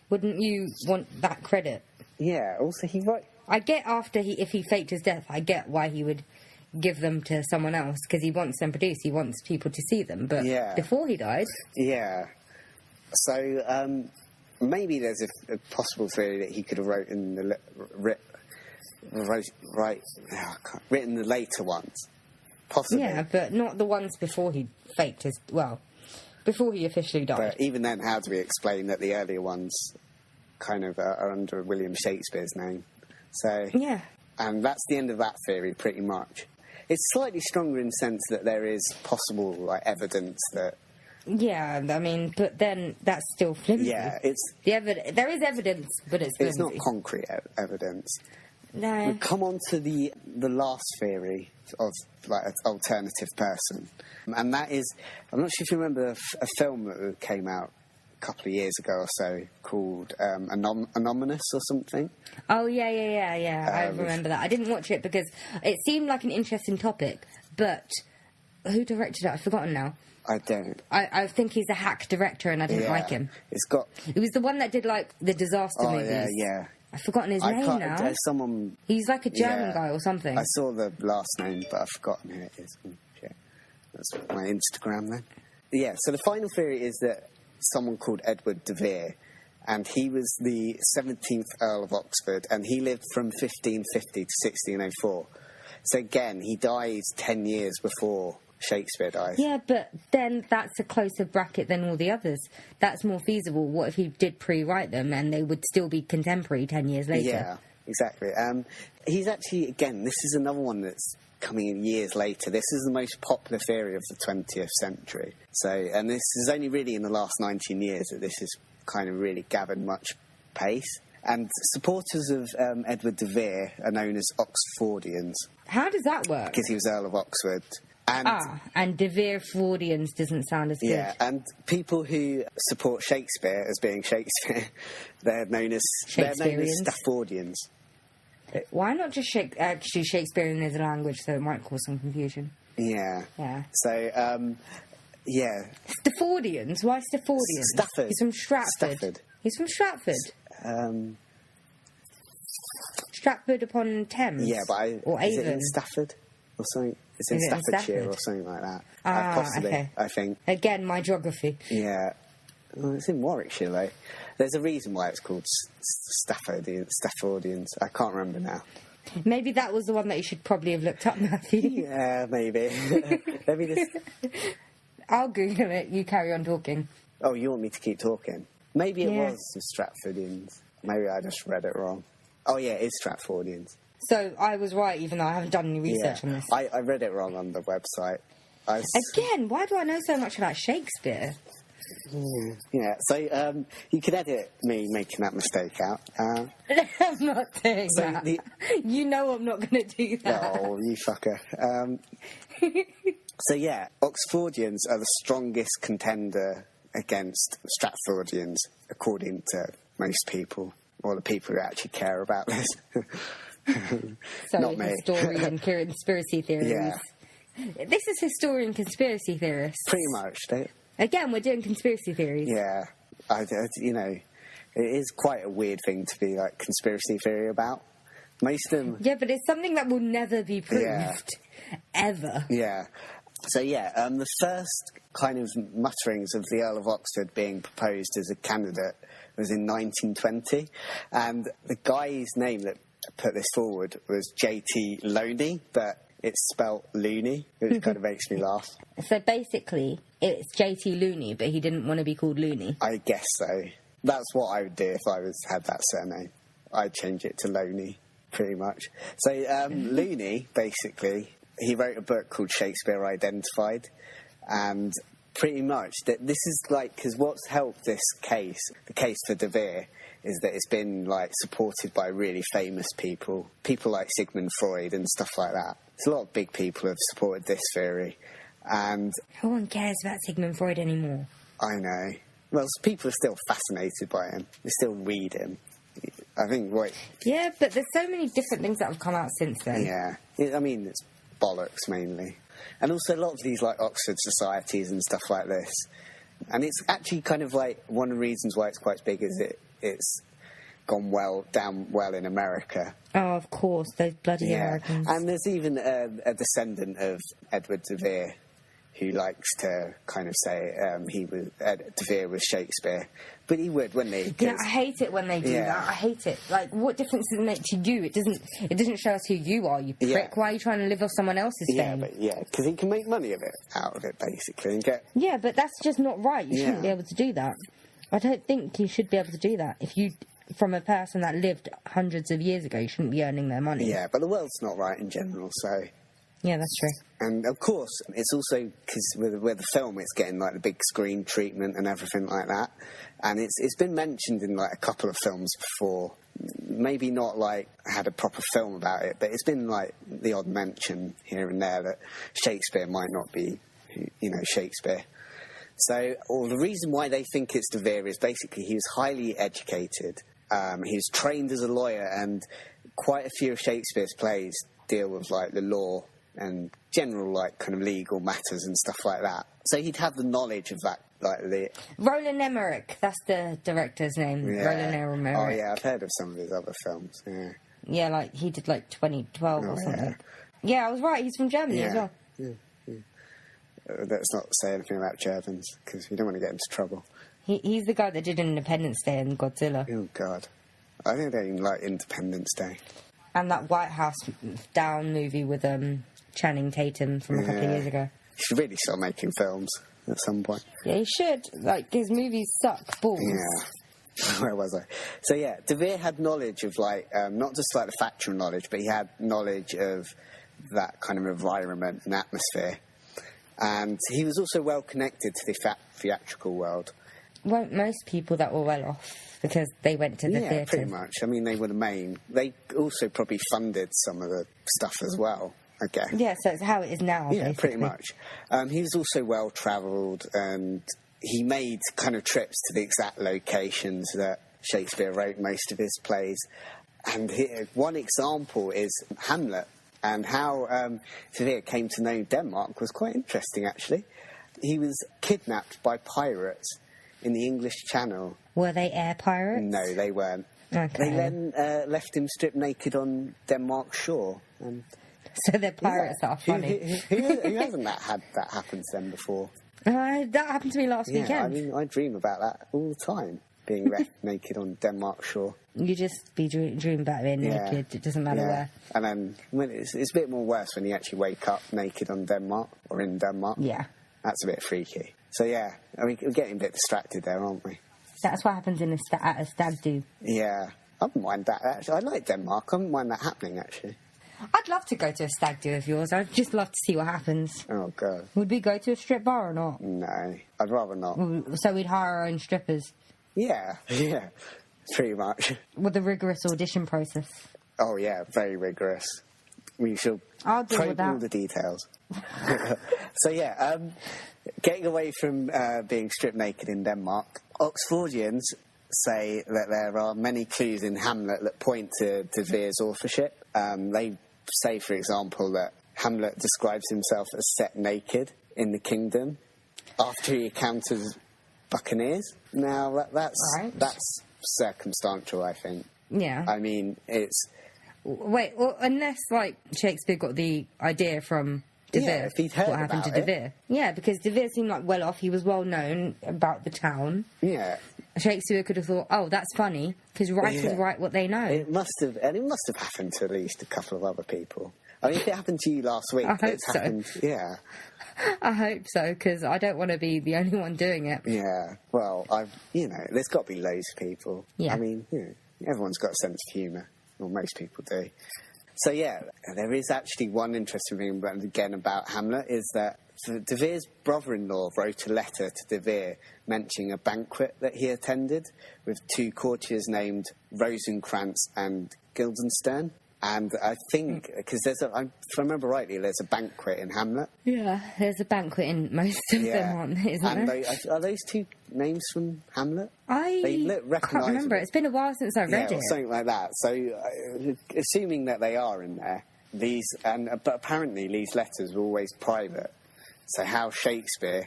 Wouldn't you want that credit? Yeah, also he wrote... I get if he faked his death, I get why he would give them to someone else, because he wants them produced, he wants people to see them. But before he died... Yeah. So, maybe there's a possible theory that he could have written the later ones. Possibly. Yeah, but not the ones before he faked his... Well, before he officially died. But even then, how do we explain that the earlier ones kind of are under William Shakespeare's name? So... Yeah. And that's the end of that theory, pretty much. It's slightly stronger in the sense that there is possible, like, evidence that... Yeah, I mean, but then that's still flimsy. Yeah, it's... There is evidence, but it's flimsy. It's not concrete evidence. No. We come on to the last theory of, like, an alternative person. And that is... I'm not sure if you remember a film that came out a couple of years ago or so called Anonymous or something. Oh, yeah. I remember that. I didn't watch it because it seemed like an interesting topic, but who directed it? I've forgotten now. I don't. I think he's a hack director and I didn't like him. It's got... It was the one that did, like, the disaster movies. Oh, yeah. I've forgotten his name now. There's someone... He's like a German guy or something. I saw the last name, but I've forgotten who it is. Shit. That's my Instagram then. Yeah, so the final theory is that someone called Edward de Vere, and he was the 17th Earl of Oxford, and he lived from 1550 to 1604. So again, he died 10 years before Shakespeare died. Yeah, but then that's a closer bracket than all the others. That's more feasible. What if he did pre-write them and they would still be contemporary 10 years later? Yeah, exactly. He's actually, again, this is another one that's coming in years later. This is the most popular theory of the 20th century. So, and this is only really in the last 19 years that this has kind of really gathered much pace. And supporters of Edward de Vere are known as Oxfordians. How does that work? Because he was Earl of Oxford. And De Vere Fordians doesn't sound as good. Yeah, and people who support Shakespeare as being Shakespeare, they're known as Staffordians. Why not just actually Shakespearean as a language, so it might cause some confusion? Yeah. So, yeah. Staffordians? Why Staffordians? Stafford. He's from Stratford. He's from Stratford. Stratford-upon-Thames. Yeah, but is it in Stafford or something? It's in Staffordshire or something like that. Possibly, okay. I think. Again, my geography. Yeah. Well, it's in Warwickshire, though. There's a reason why it's called Staffordians. I can't remember now. Maybe that was the one that you should probably have looked up, Matthew. Yeah, maybe. Let me just... I'll Google it. You carry on talking. Oh, you want me to keep talking? Maybe it was Stratfordians. Maybe I just read it wrong. Oh, yeah, it is Stratfordians. So I was right, even though I haven't done any research on this. I read it wrong on the website. Again, why do I know so much about Shakespeare? Yeah, so you could edit me making that mistake out. I'm not doing that. You know I'm not going to do that. Oh, you fucker. So, yeah, Oxfordians are the strongest contender against Stratfordians, according to most people, or the people who actually care about this. So, not me. Historian conspiracy theories. Yeah. This is historian conspiracy theorists. Pretty much. Again, we're doing conspiracy theories. Yeah. It is quite a weird thing to be, like, conspiracy theory about. Most of them... Yeah, but it's something that will never be proved. Yeah. Ever. Yeah. So, the first kind of mutterings of the Earl of Oxford being proposed as a candidate was in 1920. And the guy's name that put this forward was J.T. Loney, but it's spelt loony, which kind of makes me laugh. So basically, it's J.T. Looney, but he didn't want to be called Looney. I guess so. That's what I would do if I had that surname. I'd change it to Loney, pretty much. So Looney, basically, he wrote a book called Shakespeare Identified, and pretty much this is like, because what's helped this case, the case for De Vere, is that it's been like supported by really famous people like Sigmund Freud and stuff like that. So a lot of big people have supported this theory, and no one cares about Sigmund Freud anymore. I know. Well, people are still fascinated by him. They still read him. I think. Yeah, but there's so many different things that have come out since then. Yeah, I mean it's bollocks mainly, and also a lot of these like Oxford societies and stuff like this. And it's actually kind of like one of the reasons why it's quite big is it's gone down well in America. Oh, of course, those bloody Americans. And there's even a descendant of Edward de Vere who likes to kind of say De Vere was Shakespeare. But he would, wouldn't he? Yeah, I hate it when they do that. I hate it. Like, what difference does it make to you? It doesn't show us who you are, you prick. Yeah. Why are you trying to live off someone else's fame? Because he can make money out of it, basically, and get... Yeah, but that's just not right. You shouldn't be able to do that. I don't think you should be able to do that. If you, from a person that lived hundreds of years ago, you shouldn't be earning their money. Yeah, but the world's not right in general, so... Yeah, that's true. And, of course, it's also... Because with the film, it's getting, like, the big screen treatment and everything like that. And it's been mentioned in, like, a couple of films before. Maybe not, like, had a proper film about it, but it's been, like, the odd mention here and there that Shakespeare might not be, Shakespeare. So, the reason why they think it's De Vere is basically he was highly educated. He was trained as a lawyer, and quite a few of Shakespeare's plays deal with, like, the law and general, like, kind of legal matters and stuff like that. So he'd have the knowledge of that, like, the... Roland Emmerich, that's the director's name. Yeah. Roland Emmerich. Oh, yeah, I've heard of some of his other films, yeah. Yeah, like, he did, like, 2012 or something. Yeah, I was right, he's from Germany as well. Yeah. Let's not say anything about Germans, because we don't want to get into trouble. He's the guy that did Independence Day and Godzilla. Oh, God. I don't even like Independence Day. And that White House Down movie with Channing Tatum from a couple of years ago. He should really start making films at some point. Yeah, he should. Like, his movies suck balls. Yeah. Where was I? So, yeah, De Vere had knowledge of, like, not just, like, the factual knowledge, but he had knowledge of that kind of environment and atmosphere. And he was also well connected to the theatrical world. Weren't most people that were well off because they went to the theatre? Yeah, pretty much. I mean, they were the main. They also probably funded some of the stuff as well, I guess. Yeah, so it's how it is now, Yeah, basically. pretty much. He was also well-travelled, and he made kind of trips to the exact locations that Shakespeare wrote most of his plays. And one example is Hamlet. And how Vere came to know Denmark was quite interesting, actually. He was kidnapped by pirates in the English Channel. Were they air pirates? No, they weren't. Okay. They then left him stripped naked on Denmark's shore. And so they're pirates that are funny. Who hasn't had that happen to them before? That happened to me last weekend. I mean, I dream about that all the time, being left naked on Denmark's shore. You just be dream about being naked. It doesn't matter where. And then it's a bit more worse when you actually wake up naked on Denmark or in Denmark. Yeah. That's a bit freaky. So, yeah, I mean, we're getting a bit distracted there, aren't we? That's what happens at a stag do. Yeah. I wouldn't mind that, actually. I like Denmark. I wouldn't mind that happening, actually. I'd love to go to a stag do of yours. I'd just love to see what happens. Oh, God. Would we go to a strip bar or not? No, I'd rather not. So we'd hire our own strippers? Yeah, pretty much. With a rigorous audition process? Oh, yeah, very rigorous. We shall I'll deal with probe that. all the details. So, yeah, getting away from being stripped naked in Denmark, Oxfordians say that there are many clues in Hamlet that point to De Vere's authorship. They say, for example, that Hamlet describes himself as set naked in the kingdom after he encounters buccaneers. Now, that's circumstantial, I think. Yeah. I mean, it's... Wait, well, unless, like, Shakespeare got the idea from De Vere. Yeah, if he'd heard what happened to about De Vere. Yeah, because De Vere seemed, like, well off. He was well known about the town. Yeah. Shakespeare could have thought, oh, that's funny, because writers write what they know. It must have happened to at least a couple of other people. I mean, if it happened to you last week, it's happened. Yeah. I hope so, because I don't want to be the only one doing it. Yeah. Well, there's got to be loads of people. Yeah. I mean, everyone's got a sense of humour. Well, most people do. So, yeah, there is actually one interesting thing, again, about Hamlet, is that De Vere's brother-in-law wrote a letter to De Vere mentioning a banquet that he attended with two courtiers named Rosencrantz and Guildenstern. And I think, because if I remember rightly, there's a banquet in Hamlet. Yeah, there's a banquet in most of them, isn't there? Are those two names from Hamlet? They look recognisable. Can't remember. It's been a while since I read it. Or something like that. So, assuming that they are in there, but apparently these letters were always private. So how Shakespeare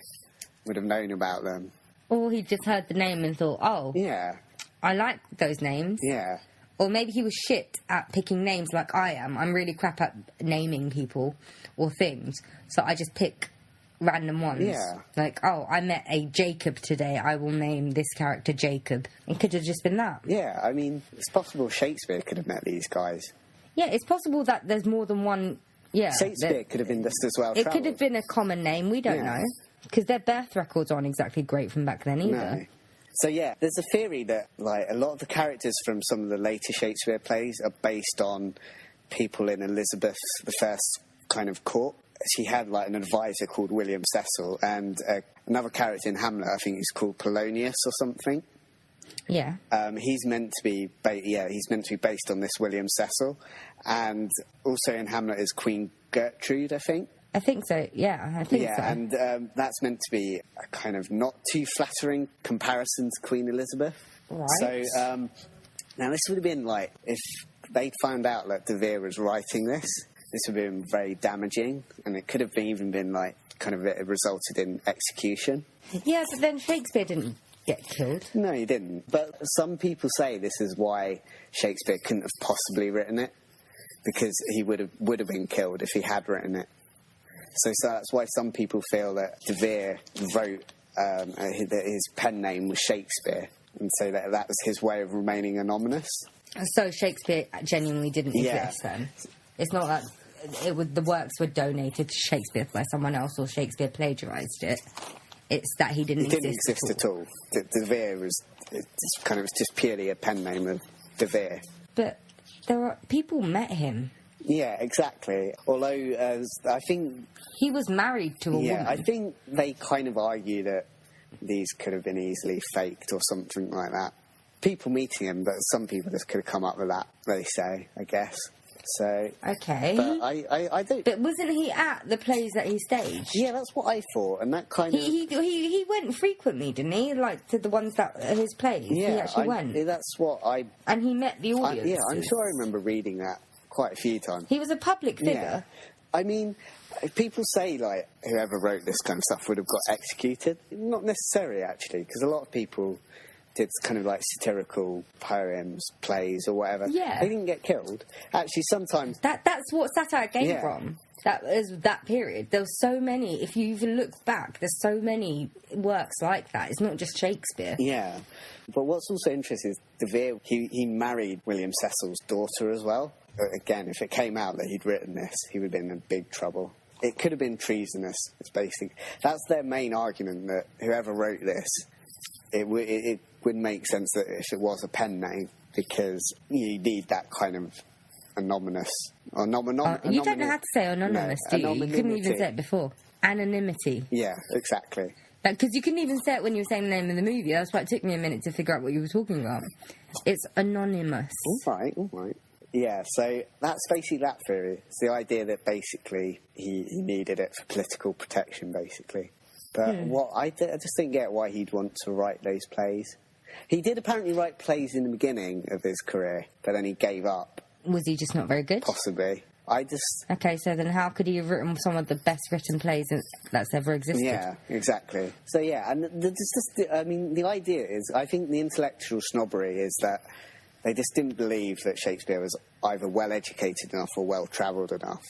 would have known about them? Or he just heard the name and thought, oh, yeah, I like those names. Yeah. Or maybe he was shit at picking names like I am. I'm really crap at naming people or things. So I just pick random ones. Yeah. Like, oh, I met a Jacob today, I will name this character Jacob. It could have just been that. Yeah, I mean, it's possible Shakespeare could have met these guys. Yeah, it's possible that there's more than one... Yeah, Shakespeare could have been just as well It could have been a common name, we don't know. Because their birth records aren't exactly great from back then either. No. So, yeah, there's a theory that, like, a lot of the characters from some of the later Shakespeare plays are based on people in Elizabeth I's kind of court. She had, like, an advisor called William Cecil, and another character in Hamlet, I think he's called Polonius or something. Yeah. He's meant to be based on this William Cecil, and also in Hamlet is Queen Gertrude, I think. I think so, yeah, I think so. Yeah, and that's meant to be a kind of not too flattering comparison to Queen Elizabeth. Right. So, now this would have been, like, if they'd found out that De Vere was writing this would have been very damaging, and it could have even been, like, kind of it resulted in execution. Yeah, but then Shakespeare didn't get killed. No, he didn't. But some people say this is why Shakespeare couldn't have possibly written it, because he would have been killed if he had written it. So that's why some people feel that De Vere wrote that his pen name was Shakespeare, and so that was his way of remaining anonymous. So Shakespeare genuinely didn't exist then? It's not that the works were donated to Shakespeare by someone else or Shakespeare plagiarised it. It's that he didn't exist at all. De Vere was just purely a pen name of De Vere. But people met him. Yeah, exactly. Although, I think... He was married to a woman. Yeah, I think they kind of argue that these could have been easily faked or something like that. People meeting him, but some people just could have come up with that, they say, I guess. So... Okay. But I don't... But wasn't he at the plays that he staged? Yeah, that's what I thought, and that kind of... He went frequently, didn't he? Like, to the ones that are his plays? Yeah, he actually went? That's what I... And he met the audience? Yeah, I'm sure I remember reading that quite a few times. He was a public figure. Yeah. I mean, people say, like, whoever wrote this kind of stuff would have got executed. Not necessarily, actually, because a lot of people did kind of, like, satirical poems, plays, or whatever. Yeah. They didn't get killed. Actually, sometimes... That's what satire came from. That was that period. There were so many... If you even look back, there's so many works like that. It's not just Shakespeare. Yeah. But what's also interesting is De Vere, he married William Cecil's daughter as well. Again, if it came out that he'd written this, he would have been in big trouble. It could have been treasonous. That's their main argument, that whoever wrote this, it would make sense that if it was a pen name, because you need that kind of anonymous... you don't know how to say anonymous, do you? You couldn't even say it before. Anonymity. Yeah, exactly. Because you couldn't even say it when you were saying the name of the movie. That's why it took me a minute to figure out what you were talking about. It's anonymous. All right. Yeah, so that's basically that theory. It's the idea that basically he needed it for political protection, basically. But I just didn't get why he'd want to write those plays. He did apparently write plays in the beginning of his career, but then he gave up. Was he just not very good? Possibly. Okay, so then how could he have written some of the best written plays that's ever existed? Yeah, exactly. So, yeah, and the idea is, I think the intellectual snobbery is that they just didn't believe that Shakespeare was either well-educated enough or well-travelled enough.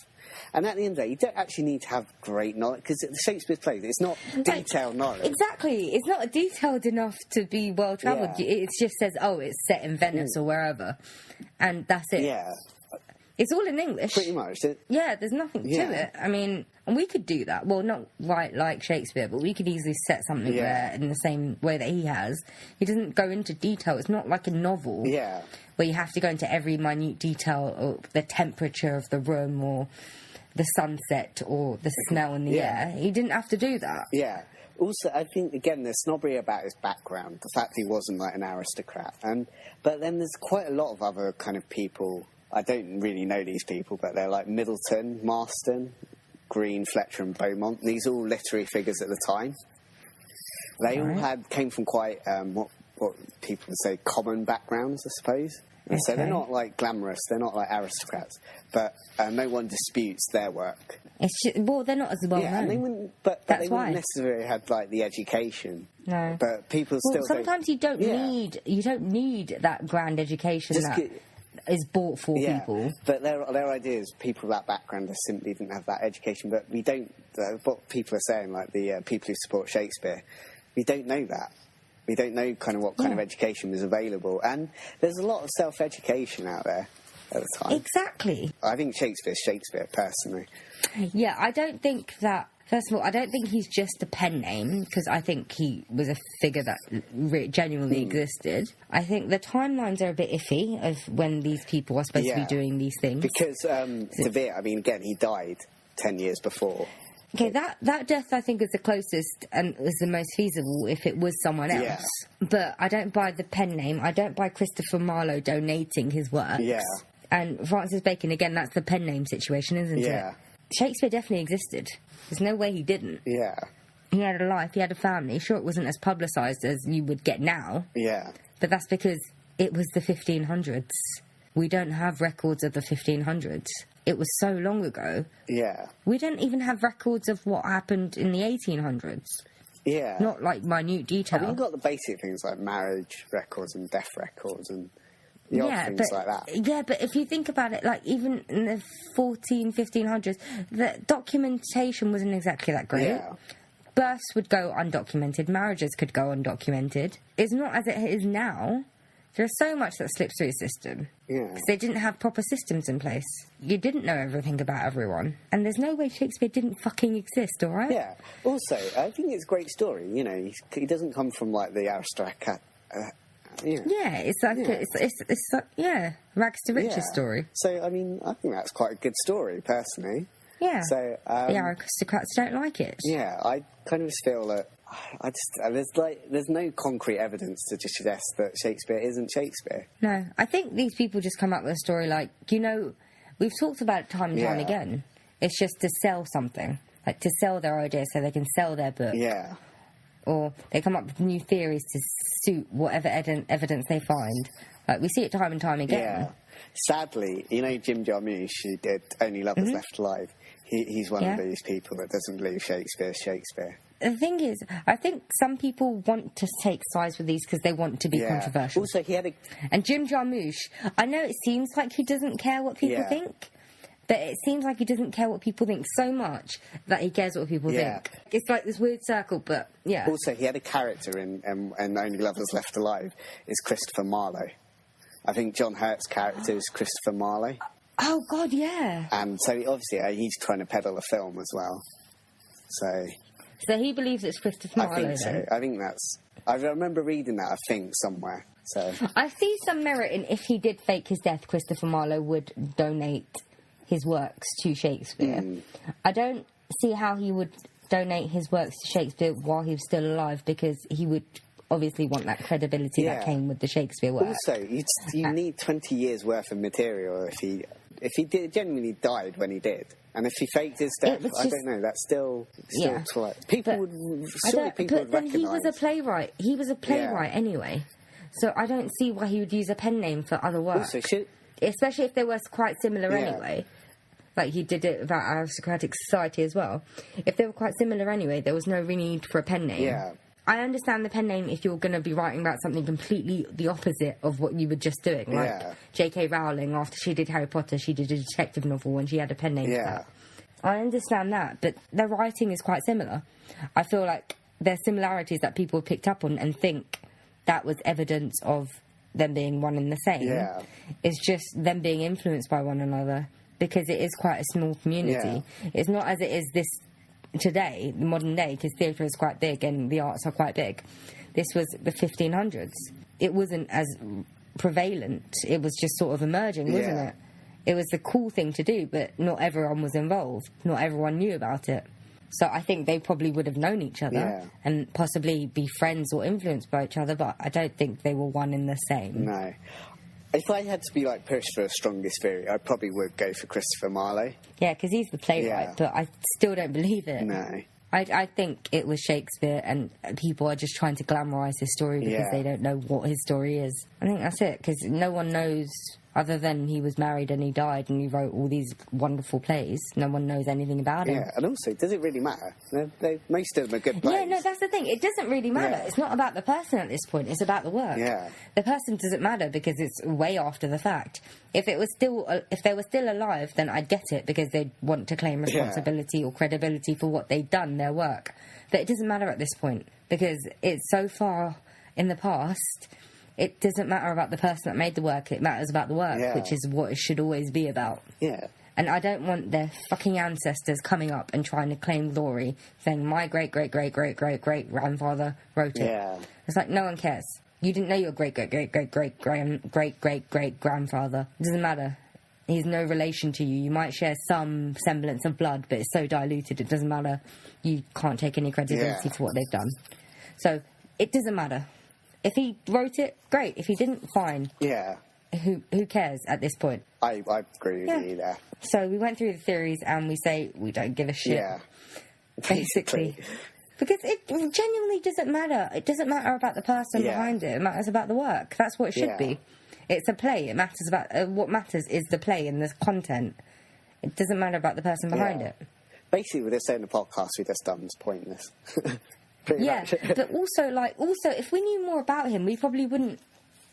And at the end of the day, you don't actually need to have great knowledge, because Shakespeare's plays, it's not detailed knowledge. Exactly. It's not detailed enough to be well-travelled. Yeah. It just says, it's set in Venice or wherever. And that's it. Yeah. It's all in English. Pretty much. Yeah, there's nothing to it. I mean, and we could do that. Well, not right like Shakespeare, but we could easily set something there in the same way that he has. He doesn't go into detail. It's not like a novel where you have to go into every minute detail, or the temperature of the room, or the sunset, or the smell in the air. He didn't have to do that. Yeah. Also, I think, again, there's snobbery about his background, the fact he wasn't like an aristocrat. But then there's quite a lot of other kind of people... I don't really know these people, but they're like Middleton, Marston, Green, Fletcher and Beaumont. These are all literary figures at the time. They all came from quite, what people would say, common backgrounds, I suppose. And so they're not like glamorous, they're not like aristocrats, but no one disputes their work. They're not as well known. And they wouldn't, but they wouldn't necessarily have like the education. No. But people still sometimes you don't need that grand education is bought for people. But their idea is people with that background just simply didn't have that education. But we don't. What people are saying, like the people who support Shakespeare, we don't know that. We don't know kind of what kind of education was available, and there's a lot of self-education out there at the time. Exactly. I think Shakespeare's Shakespeare, personally. Yeah, I don't think that. First of all, I don't think he's just a pen name, because I think he was a figure that genuinely existed. I think the timelines are a bit iffy of when these people are supposed to be doing these things. Because De Vere, I mean, again, he died 10 years before. Okay, that death I think is the closest and is the most feasible if it was someone else. Yeah. But I don't buy the pen name. I don't buy Christopher Marlowe donating his works. Yeah. And Francis Bacon, again, that's the pen name situation, isn't it? Shakespeare definitely existed. There's no way he didn't. Yeah. He had a life, he had a family. Sure, it wasn't as publicised as you would get now. Yeah. But that's because it was the 1500s. We don't have records of the 1500s. It was so long ago. Yeah. We don't even have records of what happened in the 1800s. Yeah. Not like minute detail. I mean, you've got the basic things like marriage records and death records and the odd things like that. Yeah, but if you think about it, like even in the 1500s, the documentation wasn't exactly that great. Yeah. Births would go undocumented. Marriages could go undocumented. It's not as it is now. There's so much that slips through the system. Yeah. Because they didn't have proper systems in place. You didn't know everything about everyone. And there's no way Shakespeare didn't fucking exist, all right? Yeah. Also, I think it's a great story. You know, he doesn't come from, like, the aristocrat... Yeah, it's like it's like, rags to riches story. So, I mean, I think that's quite a good story, personally. Yeah. So, the aristocrats don't like it. Yeah, I kind of just feel that there's no concrete evidence to just suggest that Shakespeare isn't Shakespeare. No, I think these people just come up with a story like, we've talked about it time and time again. It's just to sell something, like to sell their idea so they can sell their book. Yeah. Or they come up with new theories to suit whatever evidence they find. Like, we see it time and time again. Yeah. Sadly, Jim Jarmusch, who did Only Lovers Left Alive, he's one of these people that doesn't believe Shakespeare's Shakespeare. The thing is, I think some people want to take sides with these because they want to be controversial. Also, And Jim Jarmusch, I know it seems like he doesn't care what people think, but it seems like he doesn't care what people think so much that he cares what people think. It's like this weird circle, but Also, he had a character in Only Lovers Left Alive, is Christopher Marlowe. I think John Hurt's character is Christopher Marlowe. Oh, God, yeah. And so, obviously, he's trying to peddle a film as well. So he believes it's Christopher Marlowe, I think so. then? I think that's... I remember reading that, I think, somewhere. So I see some merit in, if he did fake his death, Christopher Marlowe would donate his works to Shakespeare. I don't see how he would donate his works to Shakespeare while he was still alive, because he would obviously want that credibility that came with the Shakespeare work. Also, you need 20 years' worth of material if he genuinely died when he did. And if he faked his death, I don't know, that's still people would recognise. He was a playwright. He was a playwright anyway. So I don't see why he would use a pen name for other work. Also, especially if they were quite similar anyway. Like he did it about aristocratic society as well. If they were quite similar anyway, there was no real need for a pen name. Yeah. I understand the pen name if you're going to be writing about something completely the opposite of what you were just doing. Like J.K. Rowling, after she did Harry Potter, she did a detective novel and she had a pen name for that. I understand that, but their writing is quite similar. I feel like there's similarities that people picked up on and think that was evidence of them being one and the same. Yeah. It's just them being influenced by one another, because it is quite a small community. It's not as it is this today, the modern day, because theatre is quite big and the arts are quite big. This was the 1500s. It wasn't as prevalent. It was just sort of emerging, wasn't it? It was the cool thing to do, but not everyone was involved. Not everyone knew about it. So I think they probably would have known each other and possibly be friends or influenced by each other, but I don't think they were one and the same. No. If I had to be pushed for a strongest theory, I probably would go for Christopher Marlowe. Yeah, because he's the playwright, but I still don't believe it. No. I think it was Shakespeare, and people are just trying to glamorise his story because they don't know what his story is. I think that's it, because no one knows Other than he was married and he died and he wrote all these wonderful plays, no one knows anything about him. Yeah, and also, does it really matter? Most of them are good plays. Yeah, no, that's the thing. It doesn't really matter. Yeah. It's not about the person at this point. It's about the work. Yeah. The person doesn't matter because it's way after the fact. If they were still alive, then I'd get it because they'd want to claim responsibility or credibility for what they'd done, their work. But it doesn't matter at this point because it's so far in the past. It doesn't matter about the person that made the work. It matters about the work, which is what it should always be about. Yeah. And I don't want their fucking ancestors coming up and trying to claim glory, saying my great-great-great-great-great-great-grandfather wrote it. Yeah. It's like, no one cares. You didn't know your great-great-great-great-great-great-great-grandfather. It doesn't matter. He's no relation to you. You might share some semblance of blood, but it's so diluted it doesn't matter. You can't take any credibility to what they've done. So, it doesn't matter. If he wrote it, great. If he didn't, fine. Yeah. Who cares at this point? I agree with you there. So we went through the theories and we say we don't give a shit. Yeah. Basically. Because it genuinely doesn't matter. It doesn't matter about the person behind it. It matters about the work. That's what it should be. It's a play. It matters about... what matters is the play and the content. It doesn't matter about the person behind it. Basically, with this saying the podcast we just done is pointless. Pretty much. But also, if we knew more about him, we probably wouldn't...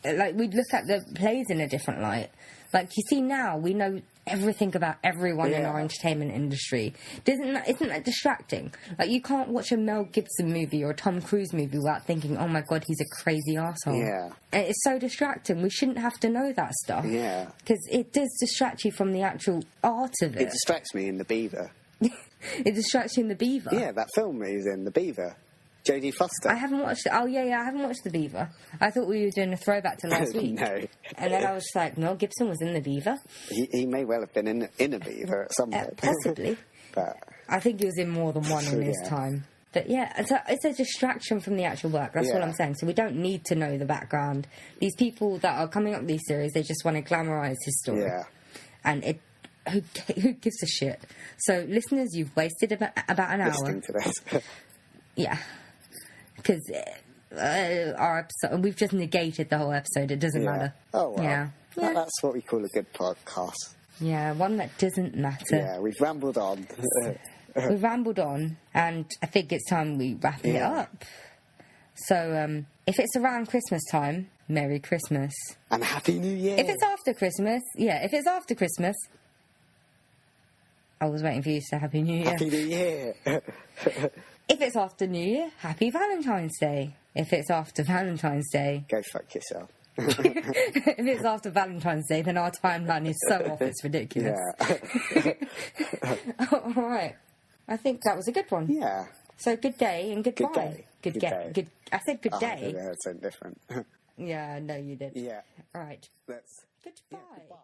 we'd look at the plays in a different light. Like, you see, now we know everything about everyone in our entertainment industry. Isn't that distracting? Like, you can't watch a Mel Gibson movie or a Tom Cruise movie without thinking, oh my god, he's a crazy arsehole. Yeah. And it's so distracting. We shouldn't have to know that stuff. Yeah. Because it does distract you from the actual art of it. It distracts me in The Beaver. It distracts you in The Beaver? Yeah, that film he's in, The Beaver. Jodie Foster. I haven't watched it. Oh, yeah, I haven't watched The Beaver. I thought we were doing a throwback to last week. No. And then I was like, Mel Gibson was in The Beaver. He may well have been in a Beaver at some point. Possibly. But I think he was in more than one in his time. But yeah, it's a distraction from the actual work. That's what I'm saying. So we don't need to know the background. These people that are coming up with these series, they just want to glamorise his story. Yeah. And who gives a shit? So listeners, you've wasted about an hour. Listening to this. Yeah. Because our episode, we've just negated the whole episode. It doesn't matter. Oh, well. Yeah. That's what we call a good podcast. Yeah, one that doesn't matter. Yeah, we've rambled on. We've rambled on, and I think it's time we wrap it up. So, if it's around Christmas time, Merry Christmas. And Happy New Year. If it's after Christmas, I was waiting for you to say Happy New Year. Happy New Year. If it's after New Year, Happy Valentine's Day. If it's after Valentine's Day... Go fuck yourself. If it's after Valentine's Day, then our timeline is so off, it's ridiculous. Yeah. All right. I think that was a good one. Yeah. So good day and goodbye. Good day. Good day. Good. I said good day. Yeah, it's so different. Yeah, no, you did. Yeah. All right. Let's... Goodbye. Yeah, goodbye.